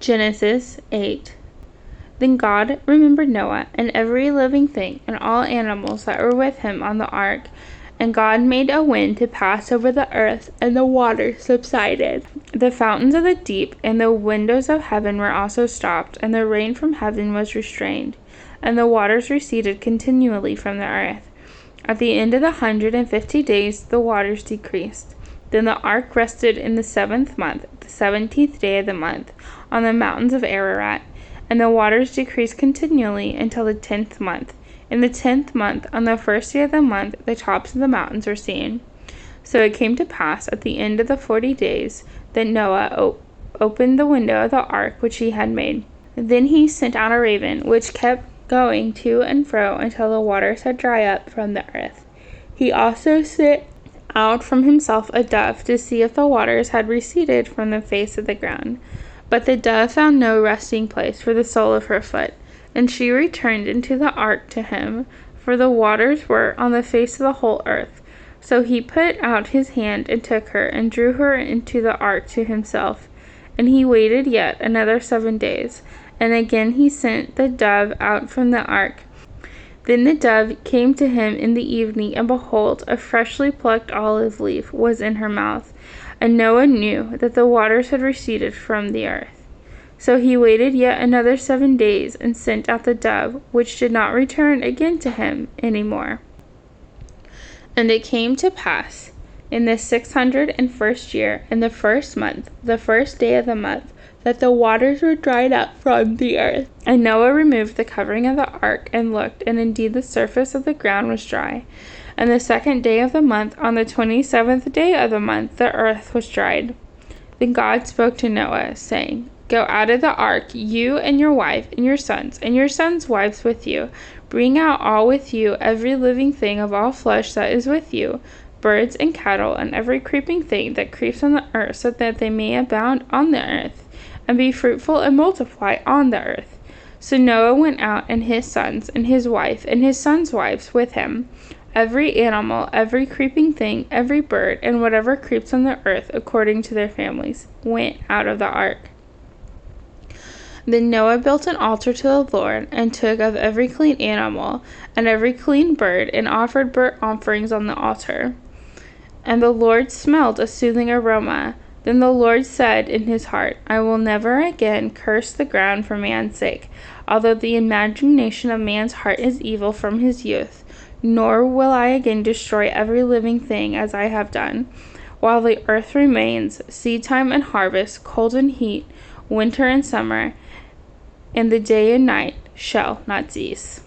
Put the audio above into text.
Genesis 8. Then God remembered Noah and every living thing and all animals that were with him on the ark. And God made a wind to pass over the earth, and the waters subsided. The fountains of the deep and the windows of heaven were also stopped, and the rain from heaven was restrained, and the waters receded continually from the earth. At the end of the 150 days the waters decreased. Then the ark rested in the 7th month, the 17th day of the month, on the mountains of Ararat, and the waters decreased continually until the 10th month. In the 10th month, on the 1st day of the month, the tops of the mountains were seen. So it came to pass at the end of the 40 days that Noah opened the window of the ark which he had made. Then he sent out a raven, which kept going to and fro until the waters had dried up from the earth. He also sent out from himself a dove to see if the waters had receded from the face of the ground. But the dove found no resting place for the sole of her foot. And she returned into the ark to him, for the waters were on the face of the whole earth. So he put out his hand and took her, and drew her into the ark to himself. And he waited yet another 7 days, and again he sent the dove out from the ark. Then the dove came to him in the evening, and behold, a freshly plucked olive leaf was in her mouth. And Noah knew that the waters had receded from the earth. So he waited yet another 7 days, and sent out the dove, which did not return again to him any more. And it came to pass, in the 601st year, in the 1st month, the 1st day of the month, that the waters were dried up from the earth. And Noah removed the covering of the ark, and looked, and indeed the surface of the ground was dry. And the 2nd day of the month, on the 27th day of the month, the earth was dried. Then God spoke to Noah, saying, Go out of the ark, you and your wife, and your sons' wives with you. Bring out all with you every living thing of all flesh that is with you, birds and cattle, and every creeping thing that creeps on the earth, so that they may abound on the earth, and be fruitful and multiply on the earth. So Noah went out, and his sons, and his wife, and his sons' wives with him. Every animal, every creeping thing, every bird, and whatever creeps on the earth, according to their families, went out of the ark. Then Noah built an altar to the Lord, and took of every clean animal, and every clean bird, and offered burnt offerings on the altar. And the Lord smelled a soothing aroma. Then the Lord said in his heart, I will never again curse the ground for man's sake, although the imagination of man's heart is evil from his youth, nor will I again destroy every living thing as I have done. While the earth remains, seedtime and harvest, cold and heat, winter and summer, and the day and night shall not cease.